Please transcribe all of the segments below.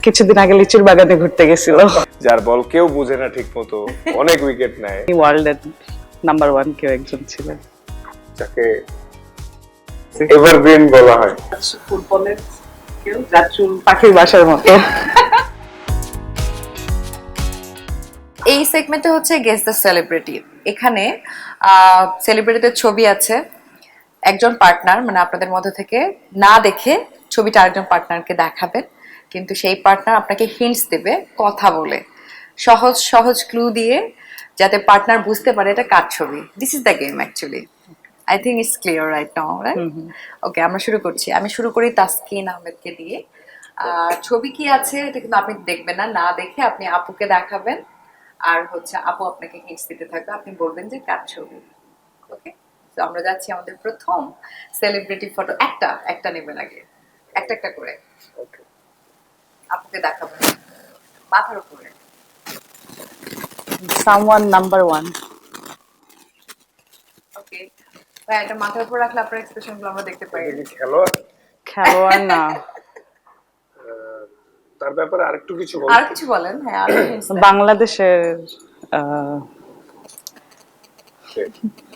কিছুদিন আগে লিচুর বাগানে ঘুরতে গেছিল। যার বল কেউ বুঝে না ঠিক মতো, অনেক উইকেট নেয়, ওয়ার্ল্ডের নাম্বার 1 কেউ একজন ছিলেন, যাকে এভারগ্রিন বলা হয়। ফুটবলের কেউ যার চুল পাখির বাসার মতো। এই সেগমেন্টে হচ্ছে গেস দ্য সেলিব্রিটি। এখানে সেলিব্রিটিদের ছবি আছে, একজন পার্টনার মানে আপনাদের মধ্যে থেকে না দেখে ছবিটা আরেকজন পার্টনারকে দেখাবেন, কিন্তু সেই পার্টনার আপনাকে হিন্টস দেবে কথা বলে, সহজ সহজ ক্লু দিয়ে, যাতে পার্টনার বুঝতে পারে এটা কার ছবি। This is the game actually. I think it's clear right now, right? Okay, আমরা শুরু করছি। আমি শুরু করি তাসকিন আহমেদকে দিয়ে। ছবি কি আছে এটা কিন্তু আপনি দেখবেন না, না দেখে আপনি আপুকে দেখাবেন, আর হচ্ছে আপু আপনাকে হিন্টস দিতে থাকবে, আপনি বলবেন যে কার ছবি। ওকে, তো আমরা যাচ্ছি আমাদের প্রথম সেলিব্রিটি ফটো। একটা একটা নেবেন আগে, একটা একটা করে আপুকে দেখাবেন মাথার উপরে। Someone number 1। ওকে ভাই, এটা মাথার উপর রাখলে আপনার এক্সপ্রেশন গুলো আমরা দেখতে পাই। এটা কি খেলোয়াড়? খেলোয়াড় না, তার ব্যাপারে আরেকটু কিছু বল। আর কিছু বলেন। হ্যাঁ, আর hints দেন। বাংলাদেশের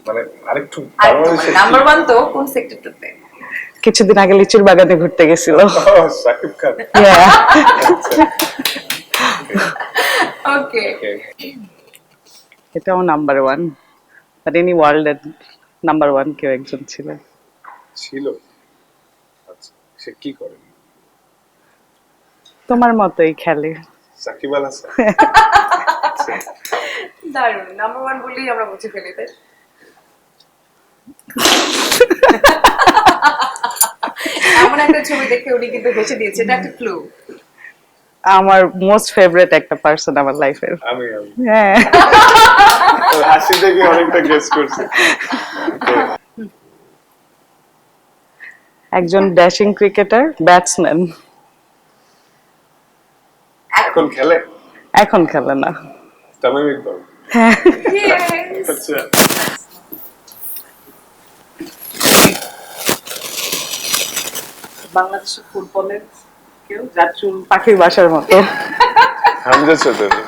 মানে আরেকটু নাম্বার 1 তো কোন সেক্টরটাতে? কিছুদিন আগে লিচুর বাগানে ঘুরতে গেছিল। সাকিব খান। Yeah. ওকে, এটাও নাম্বার 1, বাট ইনি ওয়ার্ল্ডের নাম্বার 1 কেউ একজন ছিলেন। ছিল। আচ্ছা, সে কি করে? তোমার মতোই খেলে। সাকিব আল হাসান। দারুণ। নাম্বার 1 বললেই আমরা বুঝে ফেলি, তাই? এমন একটা ছবি দেখে উনি কিন্তু হেসে দিয়েছে, এটা একটা ক্লু। আমার মোস্ট ফেভারিট একটা পারসন আমার লাইফের। আমি হ্যাঁ, হাসি দেখে অনেকটা গেস করছি। একজন ড্যাশিং ক্রিকেটার, ব্যাটসম্যান। এখন খেলে? এখন খেলে না। তামিম ইকবাল। Yes! আচ্ছা, বাংলাদেশের ফুটবলের কেউ যার চুল পাখির বাসার মতো। হামজা চৌধুরী।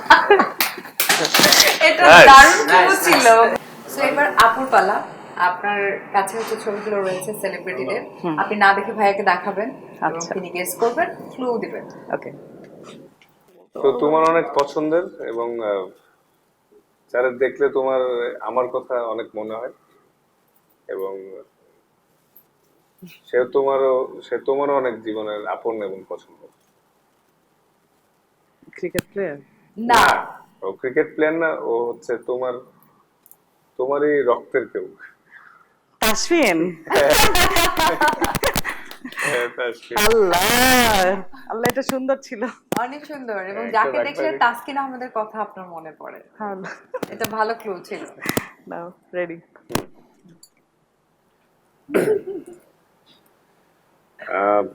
এটা Nice. দারুণ ক্লু ছিল। সো এবার আপুর পালা। আপনার কাছে হচ্ছে ছবিগুলো রয়েছে সেলিব্রিটিদের, আপনি না দেখে ভাইয়াকে দেখাবেন এবং আচ্ছা। তিনি গেস করবেন, ক্লু দিবেন। ওকে, তো তোমার অনেক পছন্দের এবং যারা দেখলে তোমার আমার কথা অনেক মনে হয়, এবং সে তোমারও অনেক জীবনের আপন এবং পছন্দ। ক্রিকেট প্লেয়ার না, ও ক্রিকেট প্লেয়ার না, ও হচ্ছে তোমারই রক্তের কেউ। তাসফিন। হ্যাঁ, তাসকিন। আল্লাহ আল্লাহ, এটা সুন্দর ছিল। অনেক সুন্দর, এবং হ্যাঁ, যাকে এটা দেখলে রাখবে। তাসকিন আহমেদের কথা আপনার মনে পড়ে। এটা ভালো ক্লু ছিল। নাও রেডি। আহ,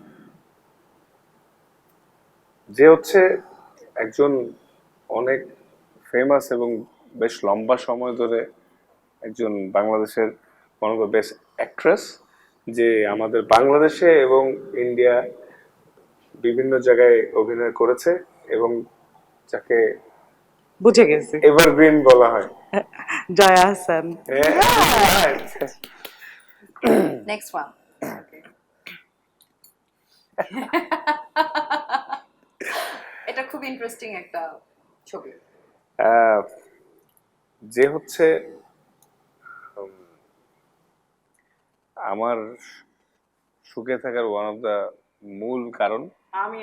যে হচ্ছে একজন অনেক ফেমাস এবং বেশ লম্বা সময় ধরে একজন বাংলাদেশের মনে করো বেস্ট অ্যাক্ট্রেস, যে আমাদের বাংলাদেশে এবং ইন্ডিয়া বিভিন্ন জায়গায় অভিনয় করেছে, এবং যাকে বুঝে গেছি, এভারগ্রিন বলা হয়। জয়া হাসান। Next one. এটা খুব ইন্টারেস্টিং একটা ছবি। আহ, যে হচ্ছে আমার সুখে থাকার ওয়ান অফ দা মূল কারণ। আমি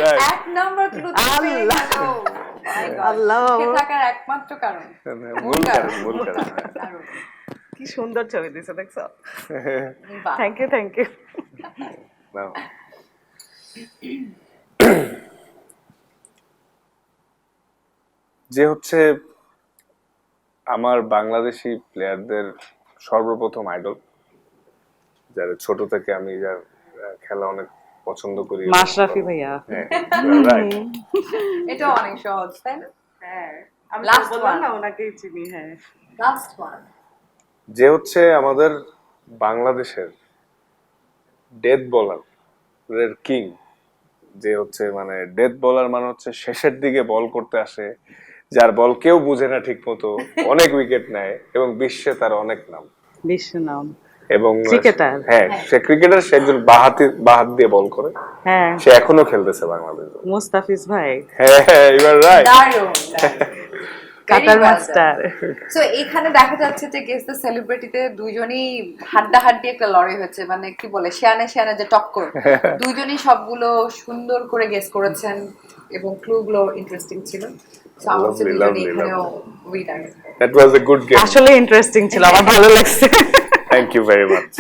Right. এক নাম্বার ক্লু পেয়ে গেল। My God, আল্লাহ। সুখে থাকার একমাত্র কারণ। মূল কারণ। দারুণ। কি সুন্দর ছবি দিছে, দেখছো? বাহ। Thank you. নাও। যে হচ্ছে আমার বাংলাদেশি প্লেয়ারদের সর্বপ্রথম আইডল, যারা ছোট থেকে আমি যার খেলা অনেক পছন্দ করি। মাশরাফি ভাইয়া। হ্যাঁ, right. এটা অনেক সহজ, তাই না? হ্যাঁ, আমি Last বললাম one. না ওনাকেই চিনি। হ্যাঁ, লাস্ট ওয়ান। যে হচ্ছে আমাদের বাংলাদেশের ডেথ বোলার এর কিং, যে হচ্ছে মানে ডেথ বোলার মানে হচ্ছে শেষের দিকে বল করতে আসে, যার বল কেউ বুঝে না ঠিক মতো, অনেক উইকেট নেয় এবং বিশ্বে তার অনেক নাম। বিশ্ব নাম। এবং ক্রিকেটার। হ্যাঁ, সে ক্রিকেটার, সে একজন বাহাত দিয়ে বল করে, হ্যাঁ, সে এখনো খেলতেছে বাংলাদেশে। মুস্তাফিজ ভাই, হ্যাঁ, এবার রাইট। দারুণ কাতার মাস্টার। সো এখানে দেখা যাচ্ছে যে গেস দ্য সেলিব্রিটিতে দুইজনই হাড্ডাহাড্ডি একটা লড়াই হচ্ছে, মানে কি বলে শেয়ানে শেয়ানে যে টক্কর, দুইজনই সবগুলো সুন্দর করে গেস করেছেন এবং ক্লুগুলো ইন্টারেস্টিং ছিল। সো আমার কাছে Lovely, দুইজনই lovely, এখানেও winner. That was a good game. আসলে ইন্টারেস্টিং ছিল, আমার ভালো লাগছে। Thank you very much.